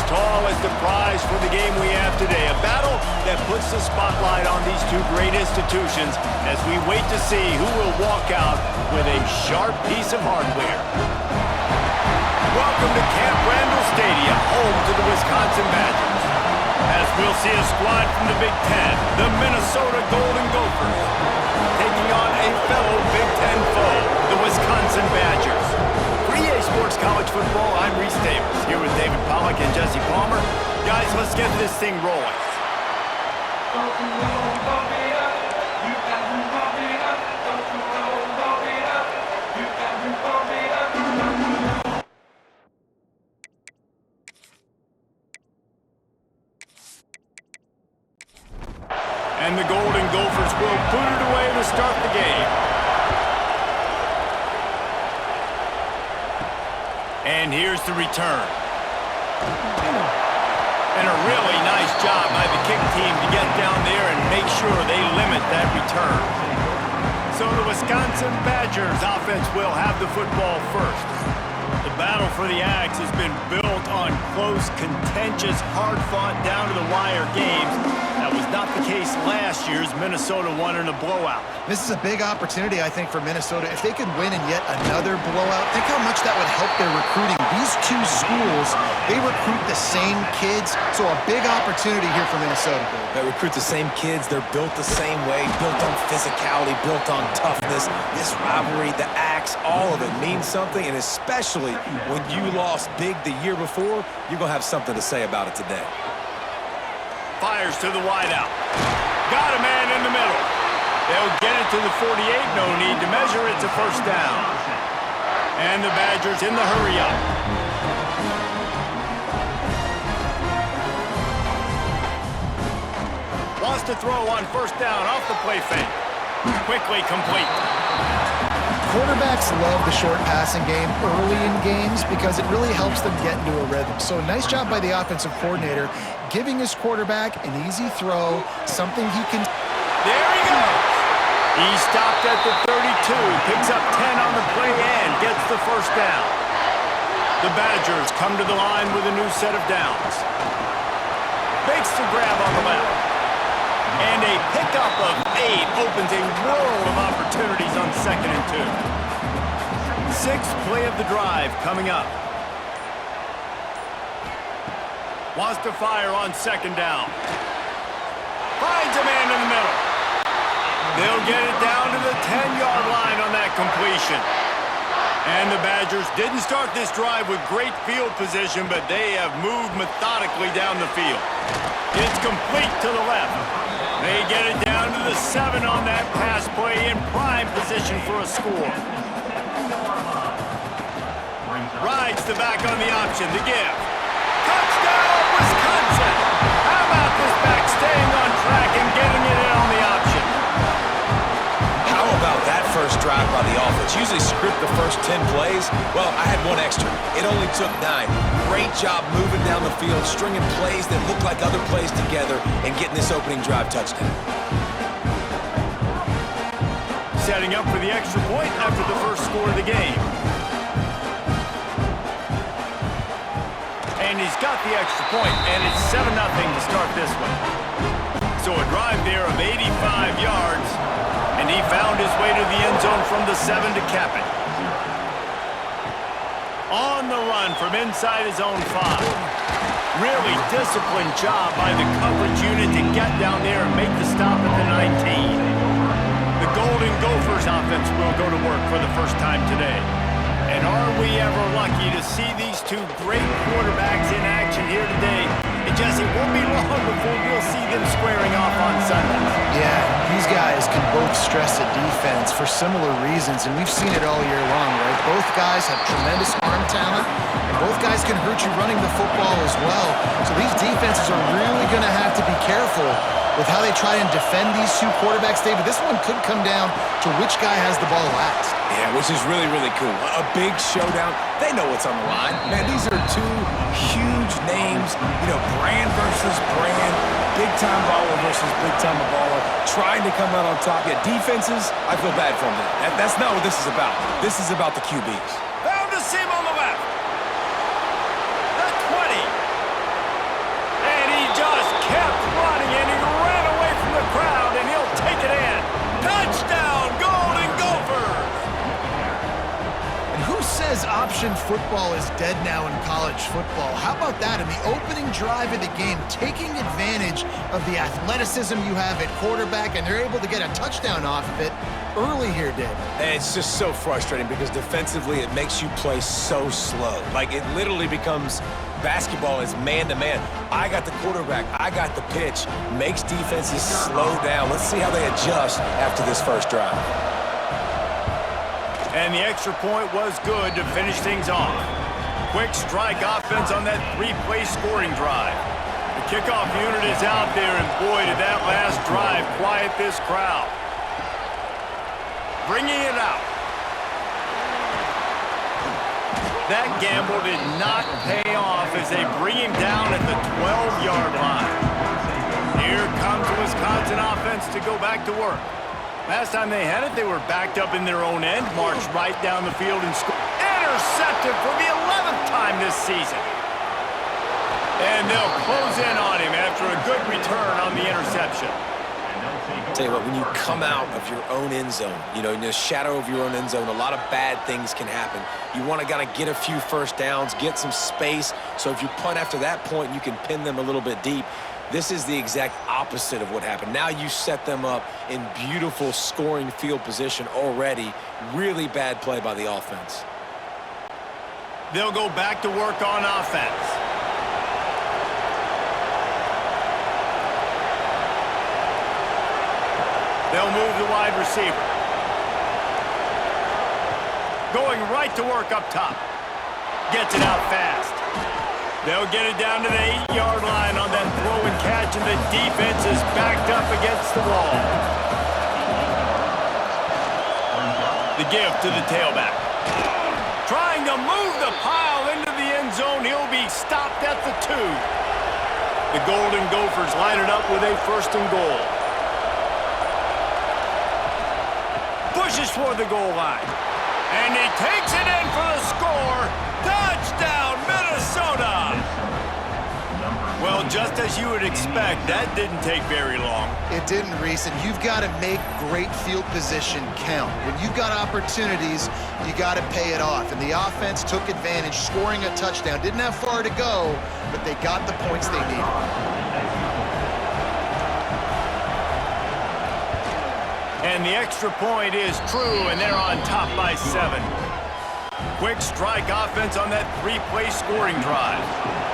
tall as the prize for the game we have today. A battle that puts the spotlight on these two great institutions as we wait to see who will walk out with a sharp piece of hardware. Welcome to Camp Randall Stadium, home to the Wisconsin Badgers. As we'll see a squad from the Big Ten, the Minnesota Golden Gophers, taking on a fellow Big Ten foe, the Wisconsin Badgers. For EA Sports College Football, I'm Reese Davis, here with David Pollack and Jesse Palmer. Guys, let's get this thing rolling. And the Golden Gophers will put it away to start the game. And here's the return. And a really nice job by the kick team to get down there and make sure they limit that return. So the Wisconsin Badgers offense will have the football first. The battle for the Ags has been built on close, contentious, hard-fought, down-to-the-wire games. That was not the case last year's Minnesota won in a blowout. This is a big opportunity, I think, for Minnesota. If they could win in yet another blowout, think how much that would help their recruiting. These two schools, they recruit the same kids, so a big opportunity here for Minnesota. They recruit the same kids. They're built the same way, built on physicality, built on toughness. This rivalry, the Axe, all of it means something, and especially when you lost big the year before, you're going to have something to say about it today. Fires to the wideout. Got a man in the middle. They'll get it to the 48. No need to measure. It's a first down. And the Badgers in the hurry up. Wants to throw on first down off the play fake. Quickly complete. Quarterbacks love the short passing game early in games because it really helps them get into a rhythm. So nice job by the offensive coordinator giving his quarterback an easy throw, something he can... There he goes! He stopped at the 32, picks up 10 on the play and gets the first down. The Badgers come to the line with a new set of downs. Makes the grab on the left. And a pickup of 8 opens a world of opportunities on 2nd and 2. Sixth play of the drive coming up. Wants to fire on 2nd down. Finds a man in the middle. They'll get it down to the 10-yard line on that completion. And the Badgers didn't start this drive with great field position, but they have moved methodically down the field. It's complete to the left. They get it down to the 7 on that pass play in prime position for a score. Rides the back on the option, the give. Touchdown, Wisconsin! How about this back staying on track and getting it in on the option? How about that first drive by the offense? Usually script the first 10 plays. Well, I had one extra. It only took 9. Great job moving down the field, stringing plays that look like other plays together, and getting this opening drive touchdown. Setting up for the extra point after the first score of the game. And he's got the extra point, and it's 7-0 to start this one. So a drive there of 85 yards, and he found his way to the end zone from the 7 to cap it. On the run from inside his own 5. Really disciplined job by the coverage unit to get down there and make the stop at the 19. The Golden Gophers offense will go to work for the first time today. And are we ever lucky to see these two great quarterbacks in action here today? And Jesse, it won't be long before we'll see them squaring off on Sundays. Yeah, these guys can both stress a defense for similar reasons, and we've seen it all year long, right? Both guys have tremendous arm talent, and both guys can hurt you running the football as well. So these defenses are really going to have to be careful with how they try and defend these two quarterbacks. David, this one could come down to which guy has the ball last. Yeah, which is really, really cool. A big showdown. They know what's on the line. Man, these are two huge names. You know, brand versus brand. Big-time baller versus big-time baller. Trying to come out on top. Yeah, defenses, I feel bad for them. That's not what this is about. This is about the QBs. Found a seam on the left. The 20. Read-option football is dead now in college football. How about that? In the opening drive of the game, taking advantage of the athleticism you have at quarterback, and they're able to get a touchdown off of it early here, Dave. And it's just so frustrating because defensively it makes you play so slow. Like, it literally becomes basketball is man-to-man. I got the quarterback. I got the pitch. Makes defenses slow down. Let's see how they adjust after this first drive. And the extra point was good to finish things off. Quick strike offense on that three-play scoring drive. The kickoff unit is out there, and boy, did that last drive quiet this crowd. Bringing it out. That gamble did not pay off as they bring him down at the 12-yard line. Here comes the Wisconsin offense to go back to work. Last time they had it, they were backed up in their own end, marched right down the field and scored. Intercepted for the 11th time this season. And they'll close in on him after a good return on the interception. Tell you what, when you come out of your own end zone, you know, in the shadow of your own end zone, a lot of bad things can happen. You want to get a few first downs, get some space, so if you punt after that point, you can pin them a little bit deep. This is the exact opposite of what happened. Now you set them up in beautiful scoring field position already. Really bad play by the offense. They'll go back to work on offense. They'll move the wide receiver. Going right to work up top. Gets it out fast. They'll get it down to the 8-yard line on that throw and catch, and the defense is backed up against the wall. The give to the tailback. Trying to move the pile into the end zone. He'll be stopped at the 2. The Golden Gophers line it up with a 1st and goal. Pushes toward the goal line. And he takes it in for the score. Touchdown, Minnesota! Well, just as you would expect, that didn't take very long. It didn't, Reese, and you've got to make great field position count. When you've got opportunities, you got to pay it off. And the offense took advantage, scoring a touchdown. Didn't have far to go, but they got the points they needed. And the extra point is true, and they're on top by 7. Quick strike offense on that three-play scoring drive.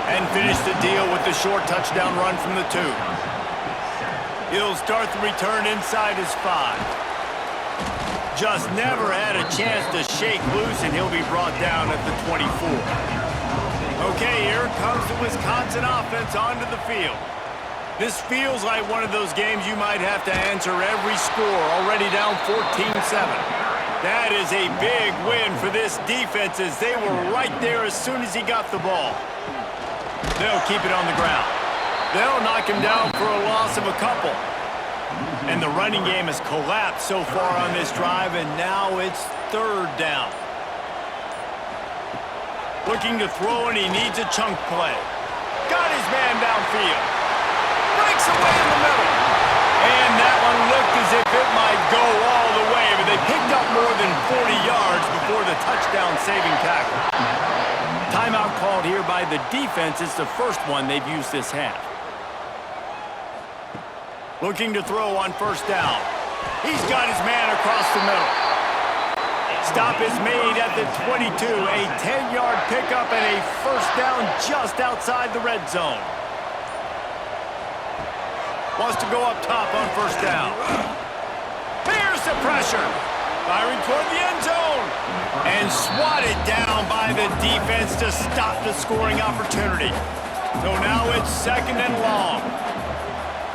And finish the deal with the short touchdown run from the 2. He'll start the return inside his 5. Just never had a chance to shake loose, and he'll be brought down at the 24. Okay, here comes the Wisconsin offense onto the field. This feels like one of those games you might have to answer every score, already down 14-7. That is a big win for this defense as they were right there as soon as he got the ball. They'll keep it on the ground. They'll knock him down for a loss of a couple. And the running game has collapsed so far on this drive, and now it's 3rd down. Looking to throw, and he needs a chunk play. Got his man downfield. Breaks away in the middle. And that one looked as if it might go all the way, but they picked up more than 40 yards before the touchdown-saving tackle. Timeout called here by the defense. It's the first one they've used this half. Looking to throw on 1st down. He's got his man across the middle. Stop is made at the 22. A 10-yard pickup and a 1st down just outside the red zone. Wants to go up top on 1st down. Here's the pressure. Firing toward the end zone. And swatted down by the defense to stop the scoring opportunity. So now it's 2nd and long.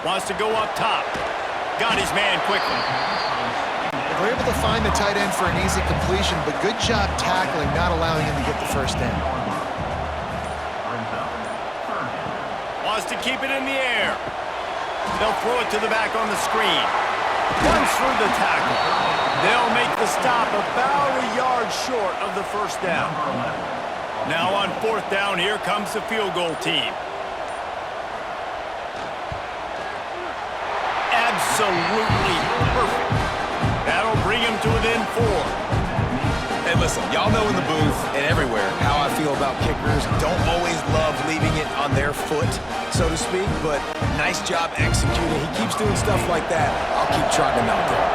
Wants to go up top. Got his man quickly. They're able to find the tight end for an easy completion, but good job tackling, not allowing him to get the 1st down. Wants to keep it in the air. They'll throw it to the back on the screen. Runs through the tackle. They'll make the stop about a yard short of the 1st down. Now on 4th down, here comes the field goal team. Absolutely perfect. That'll bring him to within 4. And listen, y'all know in the booth and everywhere how I feel about kickers. Don't always love leaving it on their foot, so to speak, but nice job executing. He keeps doing stuff like that. I'll keep trotting him out there.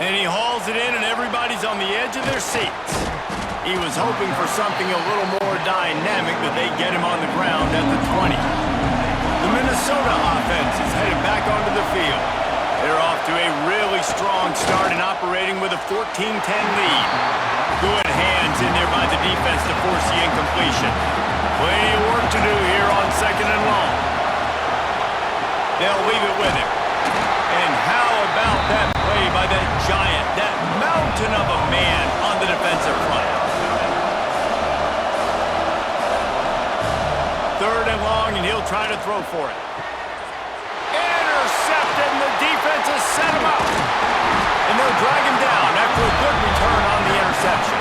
And he hauls it in, and everybody's on the edge of their seats. He was hoping for something a little more dynamic, but they get him on the ground at the 20. The Minnesota offense is headed back onto the field. They're off to a really strong start and operating with a 14-10 lead. Good hands in there by the defense to force the incompletion. Plenty of work to do here on 2nd and long. They'll leave it with him. And how about that play by that giant, that mountain of a man on the defensive front? 3rd and long, and he'll try to throw for it. Intercepted, and the defense has set him up. And they'll drag him down after a good return on the interception.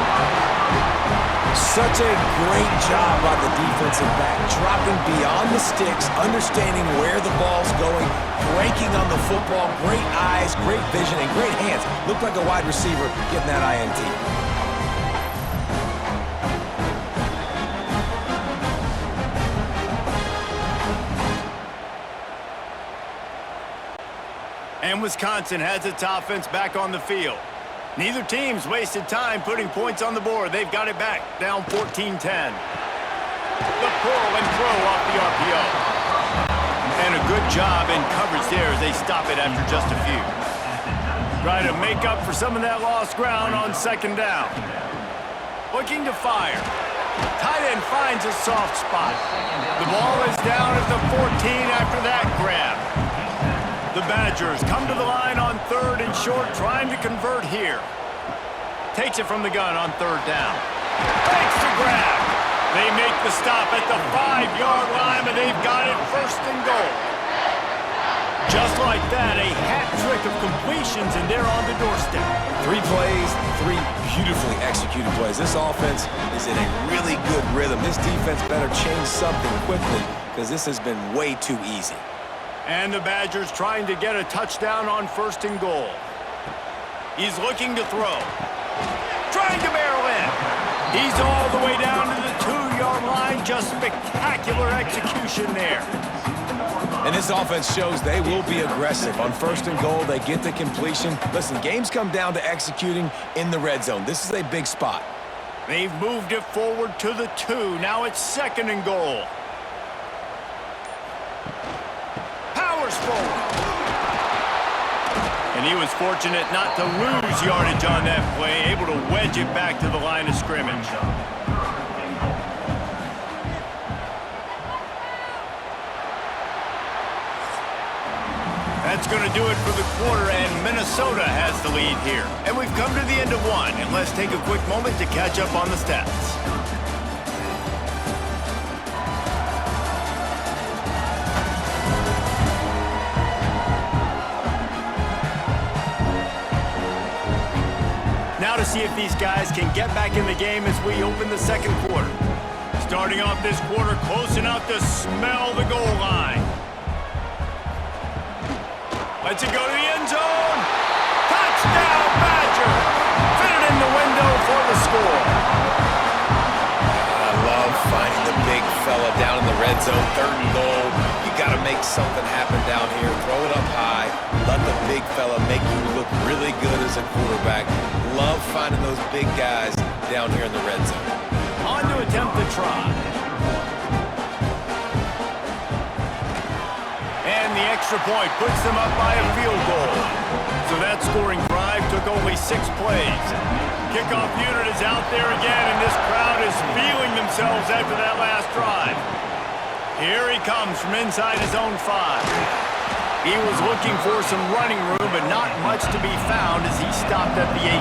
Such a great job by the defensive back, dropping beyond the sticks, understanding where the ball's going, breaking on the football, great eyes, great vision, and great hands. Looked like a wide receiver getting that INT. And Wisconsin has its offense back on the field. Neither team's wasted time putting points on the board. They've got it back, down 14-10. The pull and throw off the RPO. And a good job in coverage there as they stop it after just a few. Try to make up for some of that lost ground on 2nd down. Looking to fire. Tight end finds a soft spot. The ball is down at the 14 after that grab. The Badgers come to the line on 3rd and short, trying to convert here. Takes it from the gun on 3rd down. Makes the grab. They make the stop at the 5-yard line, and they've got it 1st and goal. Just like that, a hat trick of completions, and they're on the doorstep. 3 plays, 3 beautifully executed plays. This offense is in a really good rhythm. This defense better change something quickly because this has been way too easy. And the Badgers trying to get a touchdown on 1st and goal. He's looking to throw. Trying to barrel in. He's all the way down to the 2-yard line. Just spectacular execution there. And this offense shows they will be aggressive. On 1st and goal, they get the completion. Listen, games come down to executing in the red zone. This is a big spot. They've moved it forward to the 2. Now it's 2nd and goal. Forward. And he was fortunate not to lose yardage on that play, able to wedge it back to the line of scrimmage. That's going to do it for the quarter, and Minnesota has the lead here. And we've come to the end of one, and let's take a quick moment to catch up on the stats. Now to see if these guys can get back in the game as we open the 2nd quarter. Starting off this quarter close enough to smell the goal line. Lets it go to the end zone. Touchdown, Badger! Fitted in the window for the score. I love finding the big fella down in the red zone, 3rd and goal. You got to make something happen down here. Throw it up high. Let the big fella make you look really good as a quarterback. Love finding those big guys down here in the red zone. On to attempt the try. And the extra point puts them up by a field goal. So that scoring drive took only 6 plays. Kickoff unit is out there again, and this crowd is feeling themselves after that last drive. Here he comes from inside his own 5. He was looking for some running room, but not much to be found as he stopped at the 18.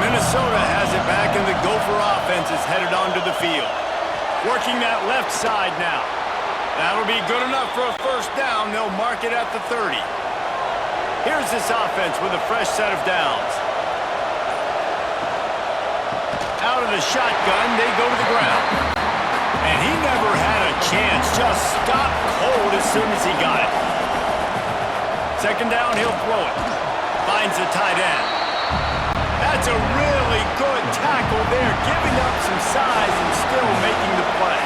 Minnesota has it back, and the Gopher offense is headed onto the field. Working that left side now. That'll be good enough for a 1st down. They'll mark it at the 30. Here's this offense with a fresh set of downs. Out of the shotgun, they go to the ground. And he never had a chance, just stopped cold as soon as he got it. 2nd down, he'll throw it. Finds the tight end. That's a really good tackle there, giving up some size and still making the play.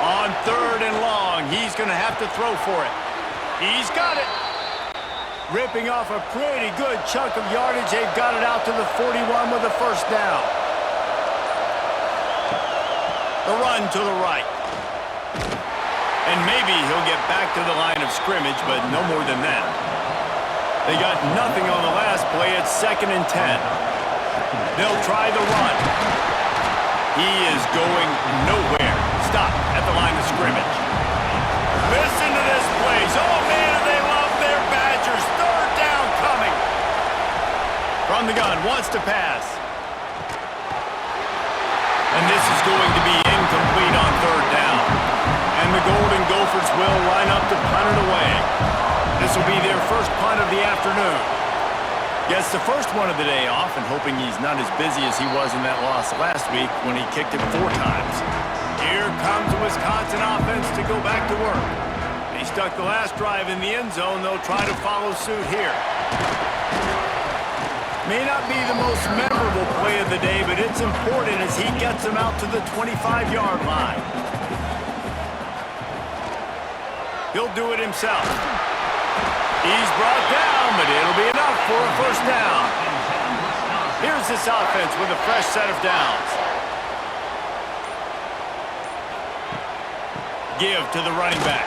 On 3rd and long, he's going to have to throw for it. He's got it. Ripping off a pretty good chunk of yardage. They've got it out to the 41 with a first down. The run to the right. And maybe he'll get back to the line of scrimmage, but no more than that. They got nothing on the last play. It's 2nd and 10. They'll try the run. He is going nowhere. Stop at the line of scrimmage. Listen to this place. Oh, man, they love their Badgers. 3rd down coming. From the gun, wants to pass. And this is going to be incomplete on 3rd down. And the Golden Gophers will line up to punt it away. This will be their first punt of the afternoon. Gets the first one of the day off and hoping he's not as busy as he was in that loss last week when he kicked it 4 times. Here comes the Wisconsin offense to go back to work. They stuck the last drive in the end zone. They'll try to follow suit here. May not be the most memorable play of the day, but it's important as he gets them out to the 25-yard line. He'll do it himself. He's brought down, but it'll be enough for a first down. Here's this offense with a fresh set of downs. Give to the running back.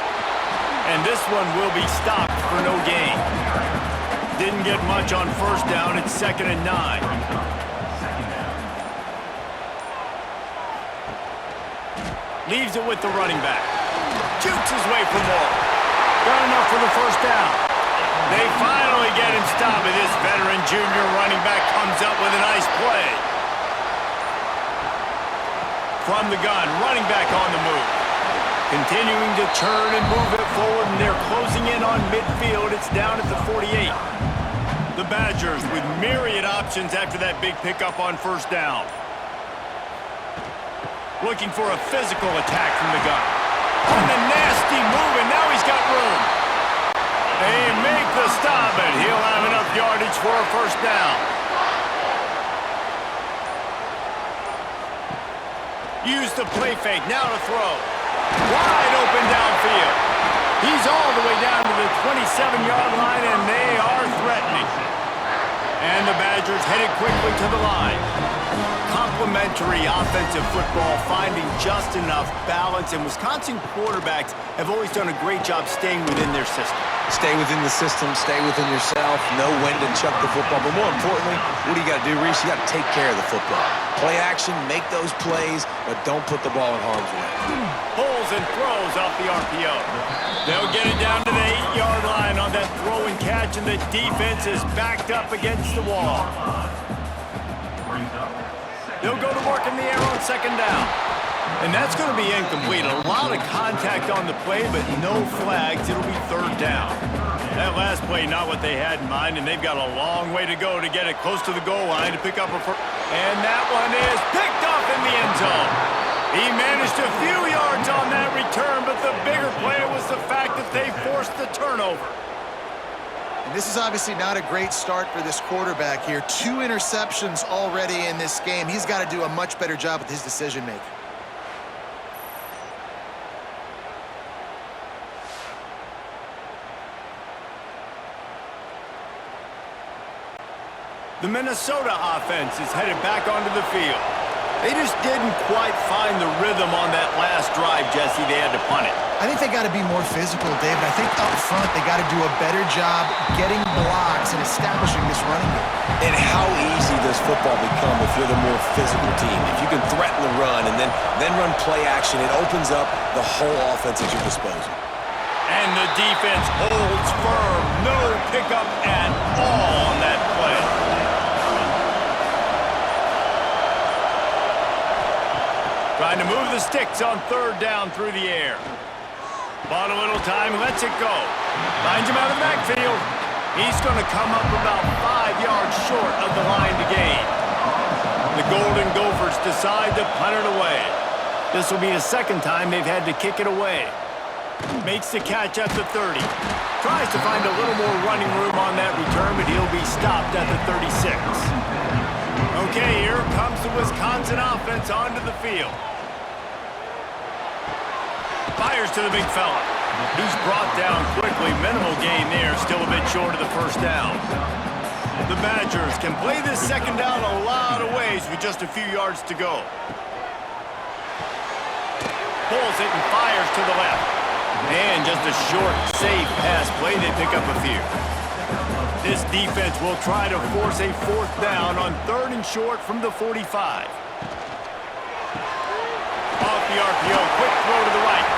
And this one will be stopped for no gain. Didn't get much on first down. It's 2nd and 9. Leaves it with the running back. Jukes his way for more. Got enough for the first down. They finally get him stopped, and this veteran junior running back comes up with a nice play. From the gun, running back on the move. Continuing to turn and move it forward, and they're closing in on midfield. It's down at the 48. The Badgers with myriad options after that big pickup on first down. Looking for a physical attack from the gun. On the nasty move, and now he's got room. They make the stop, and he'll have enough yardage for a first down. Use the play fake, now to throw. Wide open downfield. He's all the way down to the 27-yard line, and they are threatening. And the Badgers headed quickly to the line. Complementary offensive football, finding just enough balance, and Wisconsin quarterbacks have always done a great job staying within their system. Stay within the system, stay within yourself, know when to chuck the football. But more importantly, what do you got to do, Reese? You got to take care of the football. Play action, make those plays, but don't put the ball in harm's way. Pulls and throws off the RPO. They'll get it down to the 8-yard line on that throw and catch, and the defense is backed up against the wall. They'll go to work in the air on 2nd down. And that's going to be incomplete. A lot of contact on the play, but no flags. It'll be 3rd down. That last play, not what they had in mind, and they've got a long way to go to get it close to the goal line to pick up a first. And that one is picked off in the end zone. He managed a few yards on that return, but the bigger play was the fact that they forced the turnover. And this is obviously not a great start for this quarterback here. 2 interceptions already in this game. He's got to do a much better job with his decision-making. The Minnesota offense is headed back onto the field. They just didn't quite find the rhythm on that last drive, Jesse. They had to punt it. I think they got to be more physical, David. I think up front they got to do a better job getting blocks and establishing this running game. And how easy does football become if you're the more physical team? If you can threaten the run and then run play action, it opens up the whole offense at your disposal. And the defense holds firm. No pickup at all on that play. Trying to move the sticks on 3rd down through the air. Bought a little time, lets it go. Finds him out of the backfield. He's going to come up about 5 yards short of the line to gain. The Golden Gophers decide to punt it away. This will be the 2nd time they've had to kick it away. Makes the catch at the 30. Tries to find a little more running room on that return, but he'll be stopped at the 36. Okay, here comes the Wisconsin offense onto the field. Fires to the big fella. He's brought down quickly. Minimal gain there, still a bit short of the first down. The Badgers can play this second down a lot of ways with just a few yards to go. Pulls it and fires to the left. And just a short, safe pass play. They pick up a few. This defense will try to force a fourth down on 3rd and short from the 45. Off the RPO, quick throw to the right.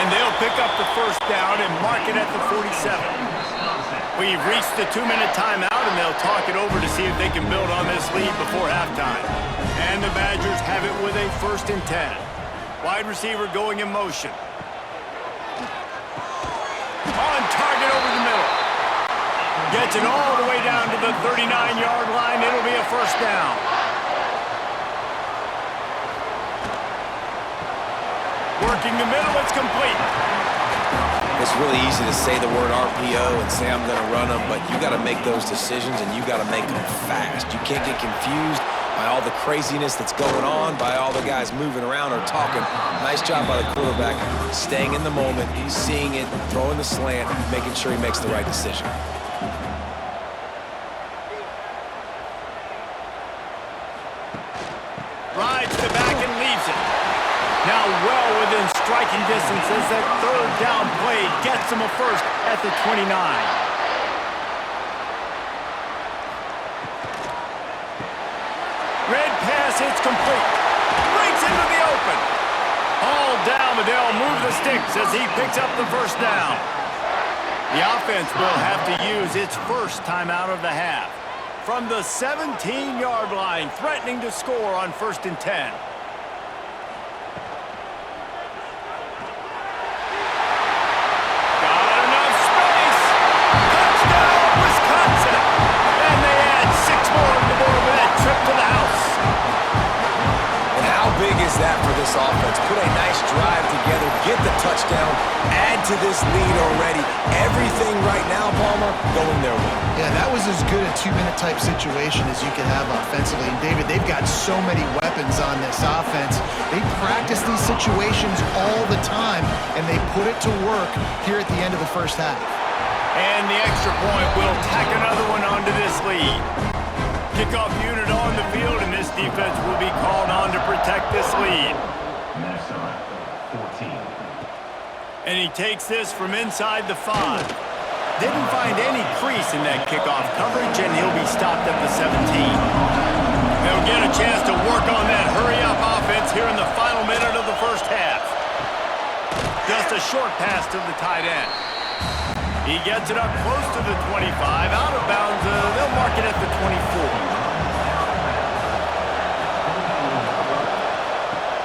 And they'll pick up the first down and mark it at the 47. We've reached the 2-minute timeout, and they'll talk it over to see if they can build on this lead before halftime. And the Badgers have it with a 1st and 10. Wide receiver going in motion. On target over the middle. Gets it all the way down to the 39-yard line. It'll be a first down. Working the middle, it's complete. It's really easy to say the word RPO and say I'm going to run them, but you got to make those decisions and you got to make them fast. You can't get confused by all the craziness that's going on, by all the guys moving around or talking. Nice job by the quarterback, staying in the moment, seeing it, throwing the slant, making sure he makes the right decision. Rides to the back and leaves it. Now well within striking distance as that 3rd down play gets him a first at the 29. Red pass hits complete. Breaks into the open. All down, but they'll move the sticks as he picks up the first down. The offense will have to use its first timeout of the half. From the 17-yard line, threatening to score on 1st and 10. That for this offense. Put a nice drive together, get the touchdown, add to this lead already. Everything right now, Palmer, going their way. Yeah, that was as good a 2-minute type situation as you can have offensively. And David, they've got so many weapons on this offense. They practice these situations all the time, and they put it to work here at the end of the first half. And the extra point will tack another one onto this lead. Kickoff unit on the field, and this defense will be called on to protect this lead. And he takes this from inside the 5. Didn't find any crease in that kickoff coverage, and he'll be stopped at the 17. They'll get a chance to work on that hurry-up offense here in the final minute of the first half. Just a short pass to the tight end. He gets it up close to the 25, out of bounds. They'll mark it at the 24.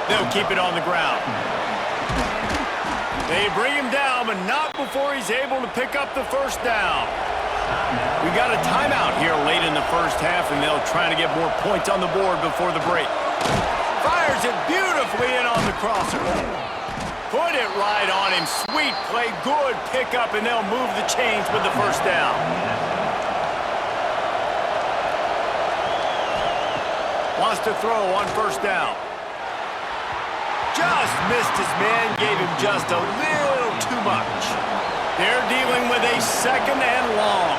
They'll keep it on the ground. They bring him down, but not before he's able to pick up the first down. We got a timeout here late in the first half, and they'll try to get more points on the board before the break. Fires it beautifully in on the crosser. Put it right on him. Sweet play, good pickup, and they'll move the chains with the first down. Wants to throw on first down. Just missed his man, gave him just a little too much. They're dealing with a 2nd and long.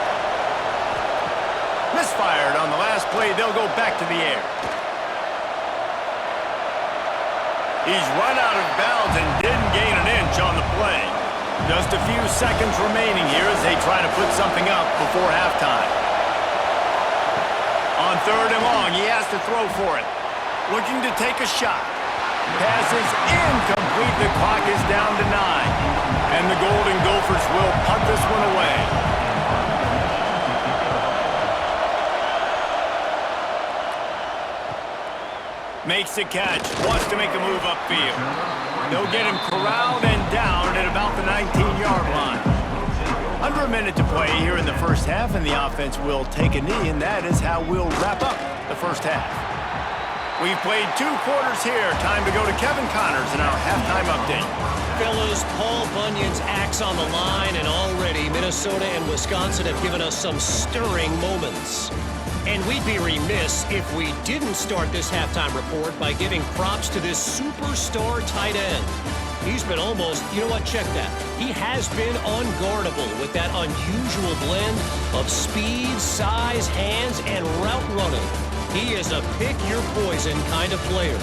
Misfired on the last play. They'll go back to the air. He's run out of bounds and didn't gain an inch on the play. Just a few seconds remaining here as they try to put something up before halftime. On 3rd and long, he has to throw for it. Looking to take a shot. Pass is incomplete. The clock is down to 9. And the Golden Gophers will punt this one away. Makes the catch, wants to make a move upfield. They'll get him corralled and down at about the 19-yard line. Under a minute to play here in the first half, and the offense will take a knee, and that is how we'll wrap up the first half. We've played 2 quarters here. Time to go to Kevin Connors in our halftime update. Fellas, Paul Bunyan's axe on the line, and already Minnesota and Wisconsin have given us some stirring moments. And we'd be remiss if we didn't start this halftime report by giving props to this superstar tight end. He's been almost, you know what, check that. He has been unguardable with that unusual blend of speed, size, hands, and route running. He is a pick-your-poison kind of player.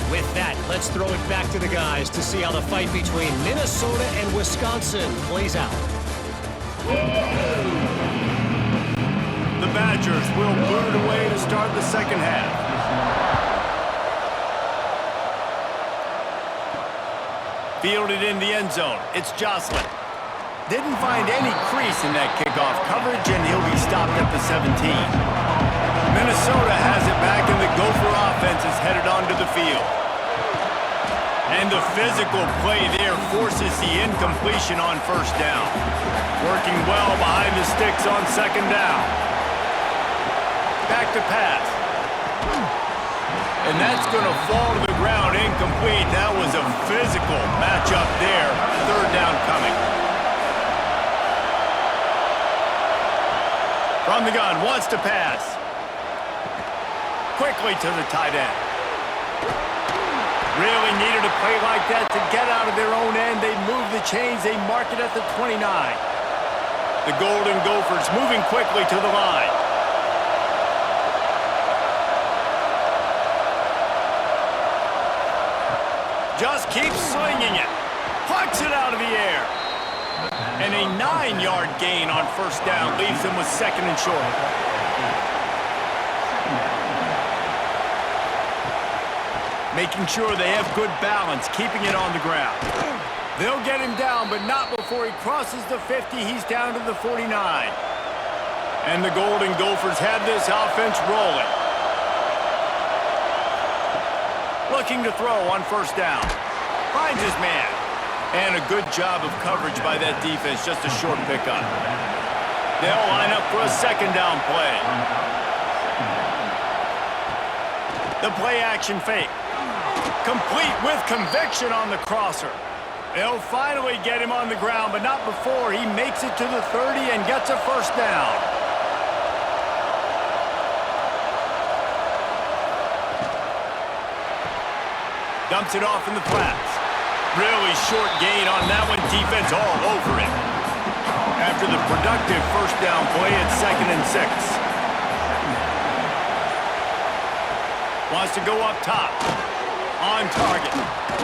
With that, let's throw it back to the guys to see how the fight between Minnesota and Wisconsin plays out. The Badgers will boot it away to start the second half. Fielded in the end zone. It's Jocelyn. Didn't find any crease in that kickoff coverage, and he'll be stopped at the 17. Minnesota has it back, and the Gopher offense is headed onto the field. And the physical play there forces the incompletion on first down. Working well behind the sticks on second down. Back to pass. And that's going to fall to the ground incomplete. That was a physical matchup there. Third down coming. From the gun, wants to pass. Quickly to the tight end. Really needed a play like that to get out of their own end. They move the chains. They mark it at the 29. The Golden Gophers moving quickly to the line. Just keeps slinging it. Plucks it out of the air. And a 9-yard gain on first down leaves them with second and short. Making sure they have good balance, keeping it on the ground. They'll get him down, but not before he crosses the 50. He's down to the 49. And the Golden Gophers have this offense rolling. Looking to throw on first down. Finds his man. And a good job of coverage by that defense, just a short pickup. They'll line up for a second down play. The play action fake. Complete with conviction on the crosser. They'll finally get him on the ground, but not before he makes it to the 30 and gets a first down. Dumps it off in the flats. Really short gain on that one. Defense all over it. After the productive first down play, it's 2nd and 6. Wants to go up top. On target.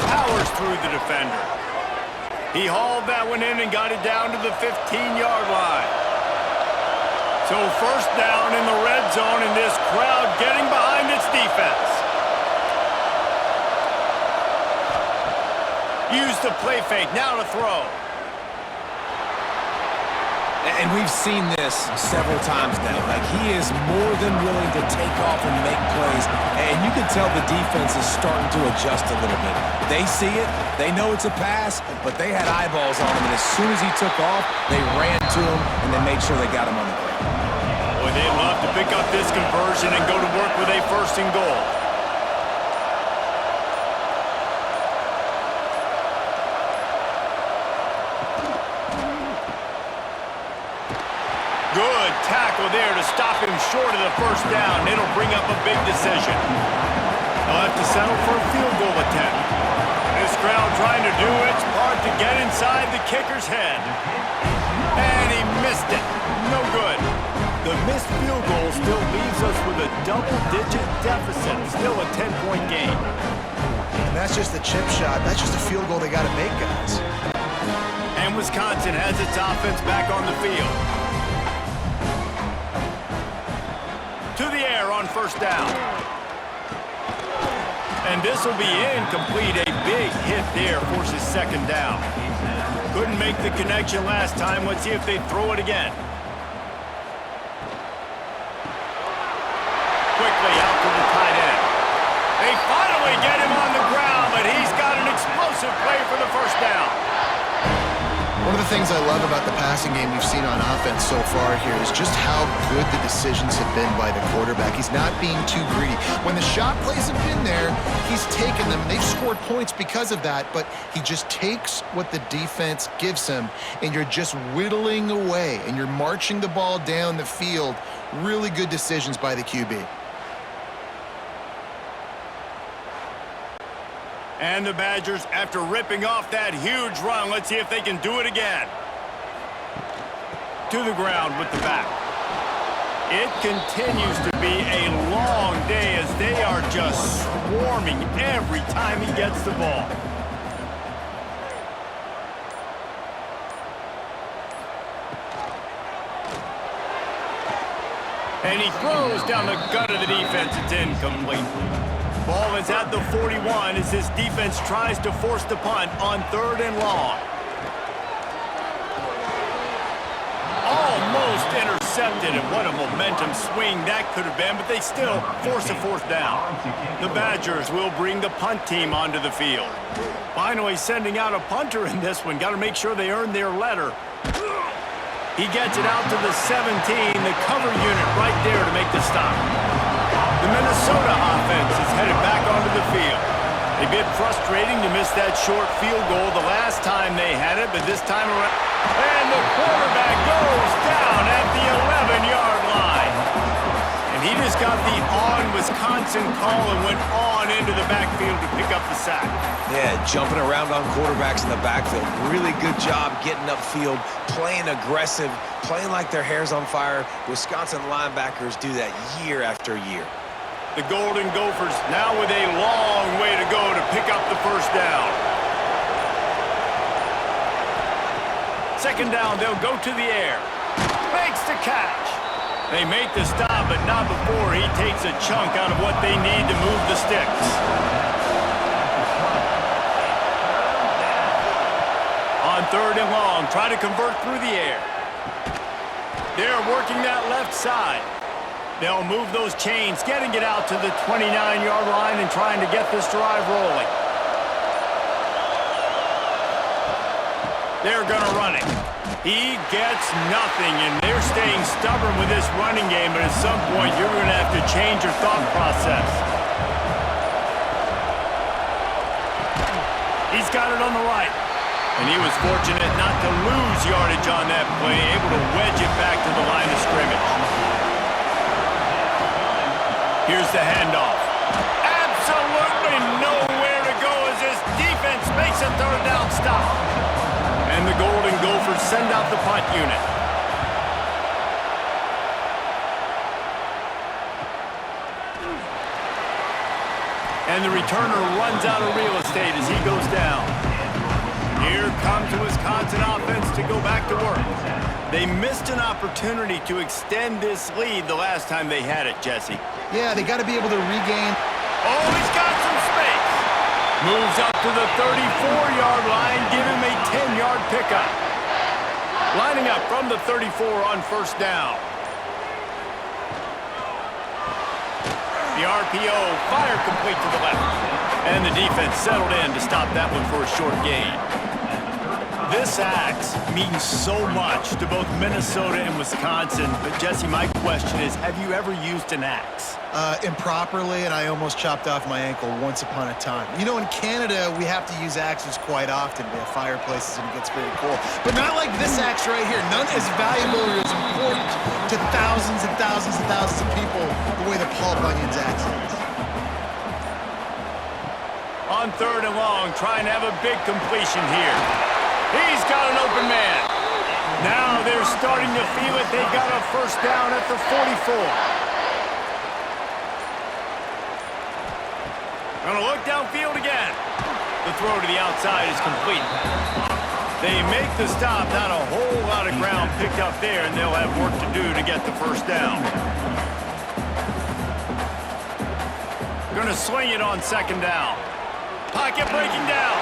Powers through the defender. He hauled that one in and got it down to the 15-yard line. So first down in the red zone, and this crowd getting behind its defense. Use the play fake. Now to throw. And we've seen this several times now. Like, he is more than willing to take off and make plays. And you can tell the defense is starting to adjust a little bit. They see it. They know it's a pass, but they had eyeballs on him. And as soon as he took off, they ran to him, and they made sure they got him on the ground. Boy, they'd love to pick up this conversion and go to work with a first and goal. Good tackle there to stop him short of the first down. It'll bring up a big decision. They'll have to settle for a field goal attempt. This crowd trying to do its part to get inside the kicker's head. And he missed it. No good. The missed field goal still leaves us with a double-digit deficit. Still a 10-point game. And that's just the chip shot. That's just a field goal they got to make, guys. And Wisconsin has its offense back on the field. To the air on first down. And this will be incomplete. A big hit there forces second down. Couldn't make the connection last time. Let's see if they throw it again. Quickly out to the tight end. They finally get him on the ground, but he's got an explosive play for the first down. One of the things I love about the passing game we've seen on offense so far here is just how good the decisions have been by the quarterback. He's not being too greedy. When the shot plays have been there, he's taken them, and they've scored points because of that, but he just takes what the defense gives him, and you're just whittling away, and you're marching the ball down the field. Really good decisions by the QB. And the Badgers, after ripping off that huge run, let's see if they can do it again. To the ground with the back. It continues to be a long day as they are just swarming every time he gets the ball. And he throws down the gut of the defense. It's incomplete. Ball is at the 41 as this defense tries to force the punt on 3rd and long. Almost intercepted, and what a momentum swing that could have been, but they still force a 4th down. The Badgers will bring the punt team onto the field. Finally sending out a punter in this one. Got to make sure they earn their letter. He gets it out to the 17, the cover unit right there to make the stop. The Minnesota offense is headed back onto the field. A bit frustrating to miss that short field goal the last time they had it, but this time around... And the quarterback goes down at the 11-yard line. And he just got the on-Wisconsin call and went on into the backfield to pick up the sack. Yeah, jumping around on quarterbacks in the backfield. Really good job getting upfield, playing aggressive, playing like their hair's on fire. Wisconsin linebackers do that year after year. The Golden Gophers now with a long way to go to pick up the 1st down. 2nd down, they'll go to the air. Makes the catch. They make the stop, but not before he takes a chunk out of what they need to move the sticks. On 3rd and long, try to convert through the air. They're working that left side. They'll move those chains, getting it out to the 29-yard line and trying to get this drive rolling. They're going to run it. He gets nothing, and they're staying stubborn with this running game, but at some point you're going to have to change your thought process. He's got it on the right, and he was fortunate not to lose yardage on that play, able to wedge it back to the line of scrimmage. Here's the handoff. Absolutely nowhere to go as this defense makes a 3rd down stop. And the Golden Gophers send out the punt unit. And the returner runs out of real estate as he goes down. Here comes the Wisconsin offense to go back to work. They missed an opportunity to extend this lead the last time they had it, Jesse. Yeah, they got to be able to regain. Oh, he's got some space. Moves up to the 34-yard line, give him a 10-yard pickup. Lining up from the 34 on 1st down. The RPO, fire complete to the left. And the defense settled in to stop that one for a short gain. This axe means so much to both Minnesota and Wisconsin. But, Jesse, my question is, have you ever used an axe? Improperly, and I almost chopped off my ankle once upon a time. You know, in Canada, we have to use axes quite often. We have fireplaces, and it gets very cold. But not like this axe right here. None as valuable or as important to thousands and thousands and thousands of people the way the Paul Bunyan's axe is. On 3rd and long, trying to have a big completion here. He's got an open man. Now they're starting to feel it. They've got a 1st down at the 44. Gonna look downfield again. The throw to the outside is complete. They make the stop. Not a whole lot of ground picked up there, and they'll have work to do to get the 1st down. Gonna swing it on 2nd down. Pocket breaking down.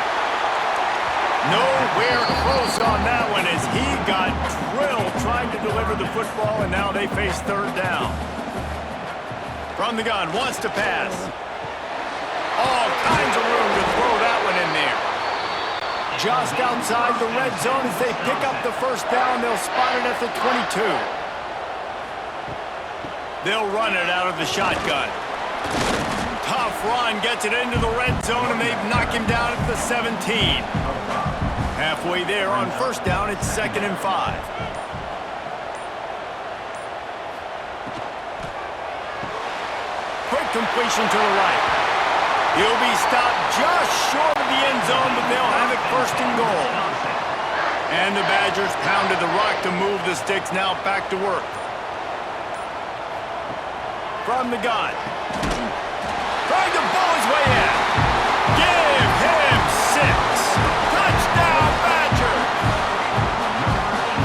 Nowhere close on that one as he got drilled trying to deliver the football, and now they face 3rd down. From the gun, wants to pass. All kinds of room to throw that one in there. just outside the red zone as they pick up the first down. They'll spot it at the 22. They'll run it out of the shotgun. Tough run, gets it into the red zone, and they knock him down at the 17. Halfway there on first down, it's 2nd and 5. Quick completion to the right. He'll be stopped just short of the end zone, but they'll have it 1st and goal. And the Badgers pounded the rock to move the sticks, now back to work. From the gun. Trying to bowl his way in. Give him 6. Touchdown, Badgers!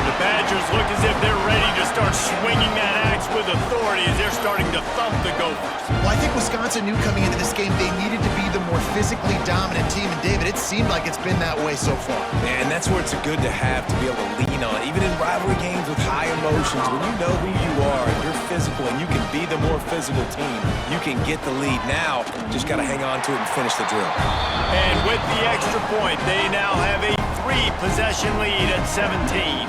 The Badgers look as if they're ready to start swinging that axe with authority as they're starting to thump the Gophers. Well, I think Wisconsin knew coming into this game they needed to be the more physically dominant team. And, David, it seemed like it's been that way so far. And that's where it's good to have to be able to lean on. Even in rivalry games with high emotions, when you know who you are and you're physical and you can be the more physical team, you can get the lead. Now, just got to hang on to it and finish the drill. And with the extra point, they now have a 3-possession lead at 17.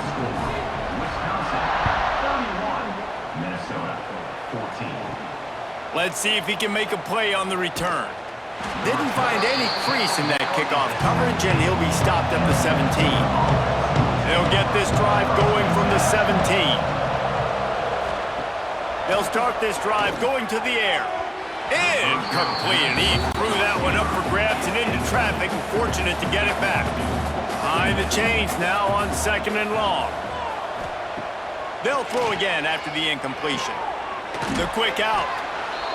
Let's see if he can make a play on the return. Didn't find any crease in that kickoff coverage, and he'll be stopped at the 17. They'll get this drive going from the 17. They'll start this drive going to the air. Incomplete, and he threw that one up for grabs and into traffic, and fortunate to get it back. Behind the chains now on 2nd and long. They'll throw again after the incompletion. The quick out.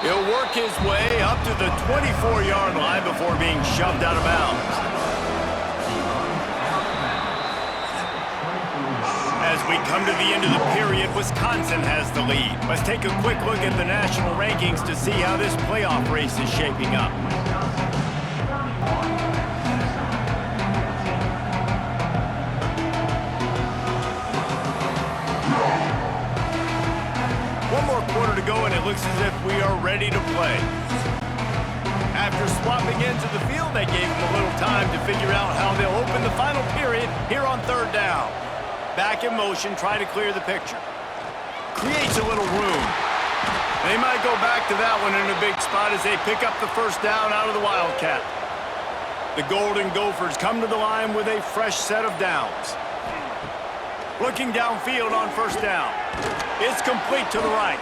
He'll work his way up to the 24-yard line before being shoved out of bounds. As we come to the end of the period, Wisconsin has the lead. Let's take a quick look at the national rankings to see how this playoff race is shaping up. Quarter to go, and it looks as if we are ready to play. After swapping into the field, they gave him a little time to figure out how they'll open the final period here on 3rd down. Back in motion, try to clear the picture. Creates a little room. They might go back to that one in a big spot as they pick up the first down out of the Wildcat. The Golden Gophers come to the line with a fresh set of downs. Looking downfield on first down. It's complete to the right.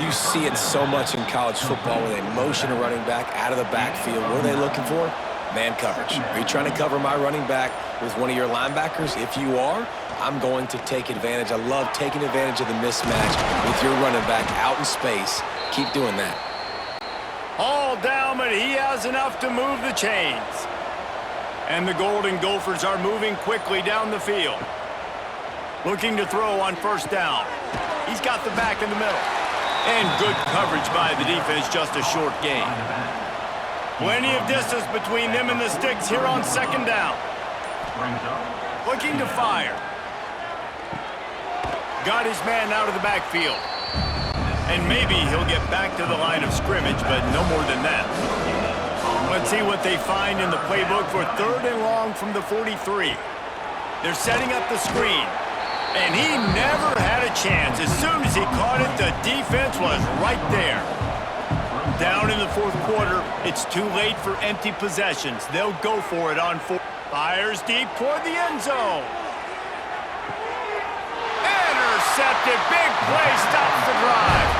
You see it so much in college football where they motion a running back out of the backfield. What are they looking for? Man coverage. Are you trying to cover my running back with one of your linebackers? If you are, I'm going to take advantage. I love taking advantage of the mismatch with your running back out in space. Keep doing that. All down, but he has enough to move the chains. And the Golden Gophers are moving quickly down the field. Looking to throw on first down. He's got the back in the middle. And good coverage by the defense, just a short gain. Plenty of distance between them and the sticks here on 2nd down. Looking to fire. Got his man out of the backfield. And maybe he'll get back to the line of scrimmage, but no more than that. Let's see what they find in the playbook for 3rd and long from the 43. They're setting up the screen. And he never had a chance. As soon as he caught it, the defense was right there. Down in the 4th quarter, it's too late for empty possessions. They'll go for it on 4. Fires deep toward the end zone. Intercepted. Big play stops the drive.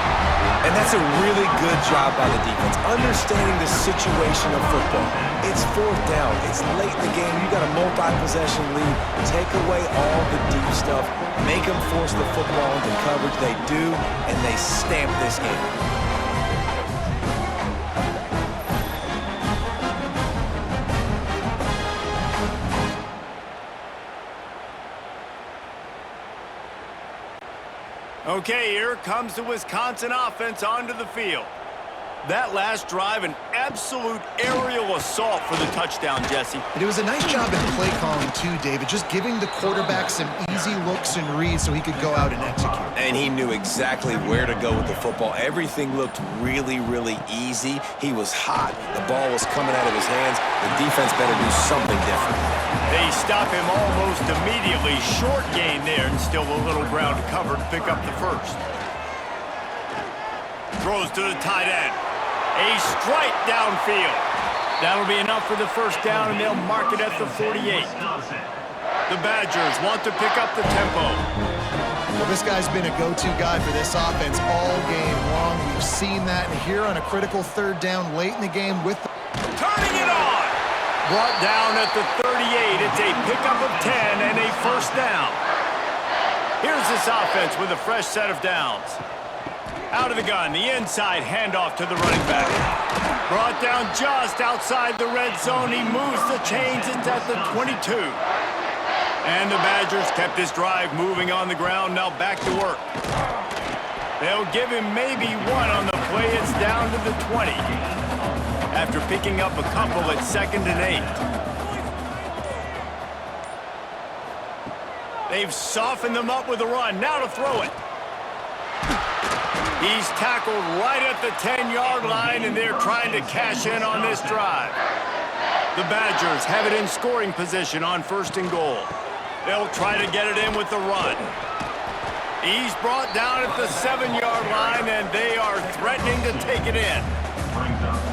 And that's a really good job by the defense, understanding the situation of football. It's 4th down. It's late in the game. You got a multi-possession lead. Take away all the deep stuff. Make them force the football into coverage. They do, and they stamp this game. Okay, here comes the Wisconsin offense onto the field. That last drive, an absolute aerial assault for the touchdown, Jesse. And it was a nice job in play calling too, David, just giving the quarterback some easy looks and reads so he could go out and execute. And he knew exactly where to go with the football. Everything looked really, really easy. He was hot. The ball was coming out of his hands. The defense better do something different. They stop him almost immediately. Short gain there and still a little ground to cover to pick up the first. Throws to the tight end. A strike downfield. That'll be enough for the first down, and they'll mark it at the 48. The Badgers want to pick up the tempo. Well, this guy's been a go-to guy for this offense all game long. We've seen that, and here on a critical third down late in the game with turning it on. Brought down at the 38. It's a pickup of 10 and a first down. Here's this offense with a fresh set of downs. Out of the gun, the inside handoff to the running back. Brought down just outside the red zone. He moves the chains. It's at the 22. And the Badgers kept this drive moving on the ground. Now back to work. They'll give him maybe one on the play. It's down to the 20. After picking up a couple at 2nd and 8. They've softened them up with a run. Now to throw it. He's tackled right at the 10-yard line, and they're trying to cash in on this drive. The Badgers have it in scoring position on 1st and goal. They'll try to get it in with the run. He's brought down at the 7-yard line, and they are threatening to take it in.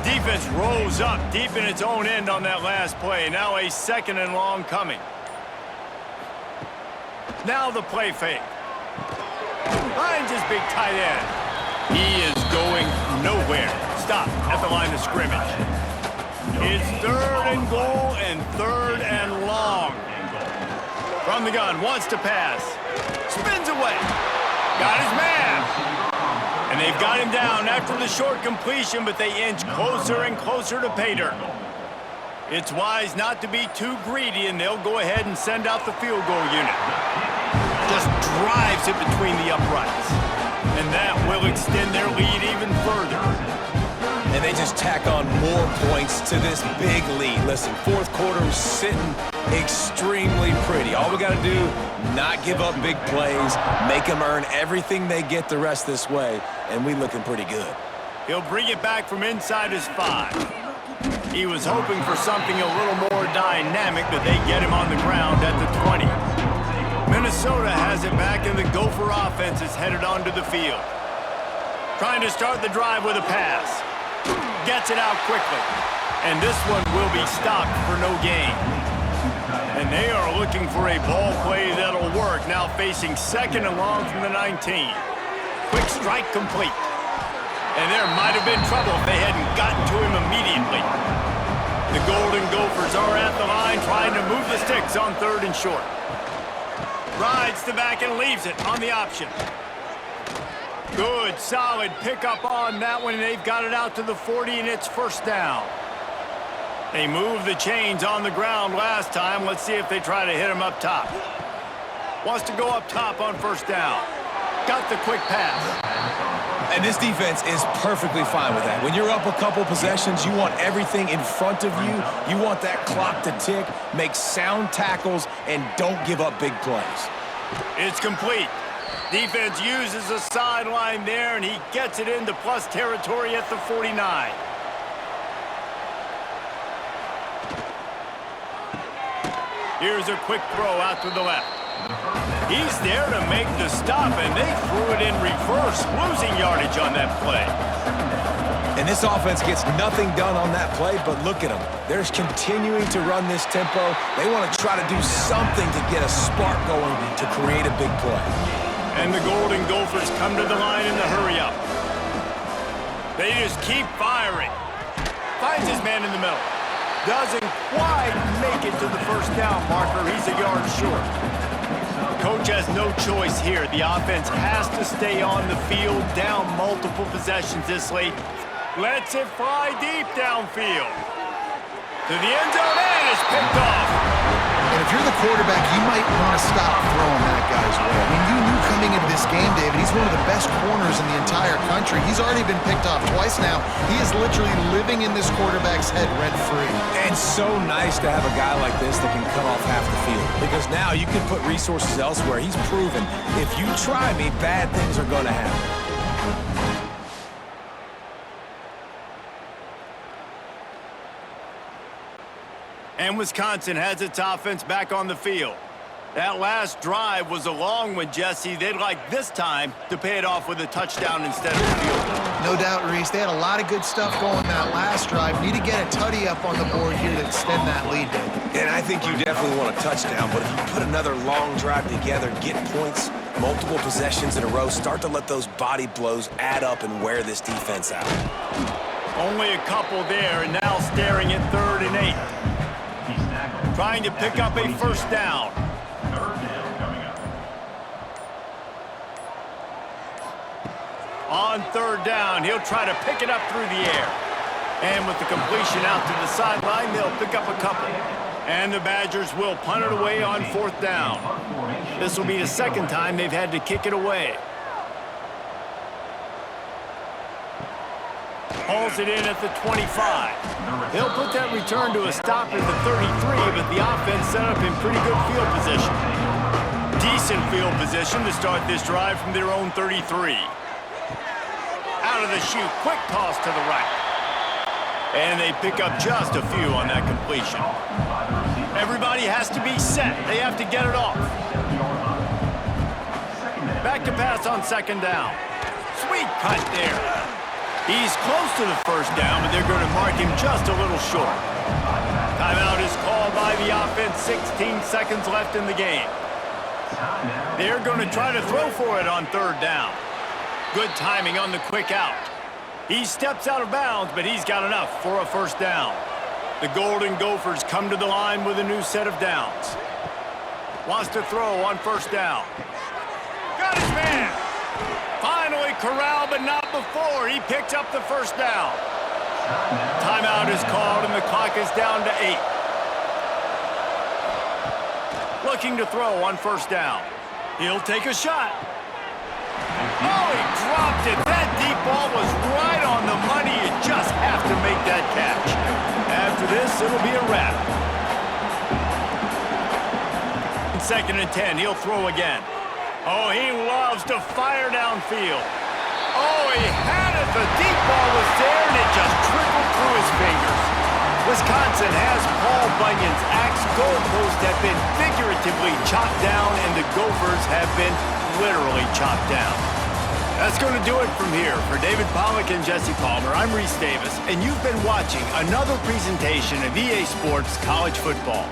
Defense rolls up deep in its own end on that last play. Now a 2nd and long coming. Now the play fake. Finds his big tight end. He is going nowhere. Stop at the line of scrimmage. It's 3rd and goal and 3rd and long. From the gun, wants to pass. Spins away. Got his man. And they've got him down after the short completion, but they inch closer and closer to pay dirt. It's wise not to be too greedy, and they'll go ahead and send out the field goal unit. Just drives it between the uprights. And that will extend their lead even further. And they just tack on more points to this big lead. Listen, 4th quarter is sitting extremely pretty. All we got to do, not give up big plays, make them earn everything they get the rest this way, and we looking pretty good. He'll bring it back from inside his 5. He was hoping for something a little more dynamic, but they get him on the ground at the 20. Minnesota has it back, and the Gopher offense is headed onto the field. Trying to start the drive with a pass. Gets it out quickly. And this one will be stopped for no gain. And they are looking for a ball play that'll work. Now facing 2nd and long from the 19. Quick strike complete. And there might have been trouble if they hadn't gotten to him immediately. The Golden Gophers are at the line trying to move the sticks on 3rd and short. Rides the back and leaves it on the option. Good, solid pickup on that one. They've got it out to the 40, and it's first down. They moved the chains on the ground last time. Let's see if they try to hit him up top. Wants to go up top on first down. Got the quick pass. And this defense is perfectly fine with that. When you're up a couple possessions, you want everything in front of you. You want that clock to tick, make sound tackles, and don't give up big plays. It's complete. Defense uses a sideline there, and he gets it into plus territory at the 49. Here's a quick throw out to the left. He's there to make the stop, and they threw it in reverse, losing yardage on that play. And this offense gets nothing done on that play, but look at them. They're continuing to run this tempo. They want to try to do something to get a spark going to create a big play. And the Golden Gophers come to the line in the hurry-up. They just keep firing. Finds his man in the middle. Doesn't quite make it to the first down marker. He's a yard short. Coach has no choice here. The offense has to stay on the field, down multiple possessions this late. Lets it fly deep downfield. To the end zone, and it's picked off. And if you're the quarterback, you might want to stop throwing that guy's way. I mean, you knew coming into this game, David, he's one of the best corners in the entire country. He's already been picked off twice now. He is literally living in this quarterback's head rent-free. And so nice to have a guy like this that can cut off half the field. Because now you can put resources elsewhere. He's proven, if you try me, bad things are going to happen. And Wisconsin has its offense back on the field. That last drive was a long one, Jesse. They'd like this time to pay it off with a touchdown instead of a field goal. No doubt, Reese. They had a lot of good stuff going that last drive. Need to get a tutty up on the board here to extend that lead, Dave. And I think you definitely want a touchdown, but if you put another long drive together, get points, multiple possessions in a row, start to let those body blows add up and wear this defense out. Only a couple there, and now staring at 3rd and 8. Trying to pick up a first down. On 3rd down, he'll try to pick it up through the air. And with the completion out to the sideline, they'll pick up a couple. And the Badgers will punt it away on 4th down. This will be the second time they've had to kick it away. Hauls it in at the 25. He'll put that return to a stop at the 33, but the offense set up in pretty good field position. Decent field position to start this drive from their own 33. Out of the chute, quick toss to the right. And they pick up just a few on that completion. Everybody has to be set. They have to get it off. Back to pass on 2nd down. Sweet cut there. He's close to the first down, but they're going to mark him just a little short. Timeout is called by the offense. 16 seconds left in the game. They're going to try to throw for it on 3rd down. Good timing on the quick out. He steps out of bounds, but he's got enough for a first down. The Golden Gophers come to the line with a new set of downs. Wants to throw on 1st down. Got his man. Finally corralled, but not before. He picks up the first down. Timeout is called, and the clock is down to 8. Looking to throw on 1st down. He'll take a shot. Oh, he dropped it. That deep ball was right on the money. You just have to make that catch. After this, it'll be a wrap. 2nd and 10, he'll throw again. Oh, he loves to fire downfield. Oh, he had it. The deep ball was there, and it just trickled through his fingers. Wisconsin has Paul Bunyan's axe. Goalposts have been figuratively chopped down, and the Gophers have been literally chopped down. That's going to do it from here. For David Pollack and Jesse Palmer, I'm Reese Davis, and you've been watching another presentation of EA Sports College Football.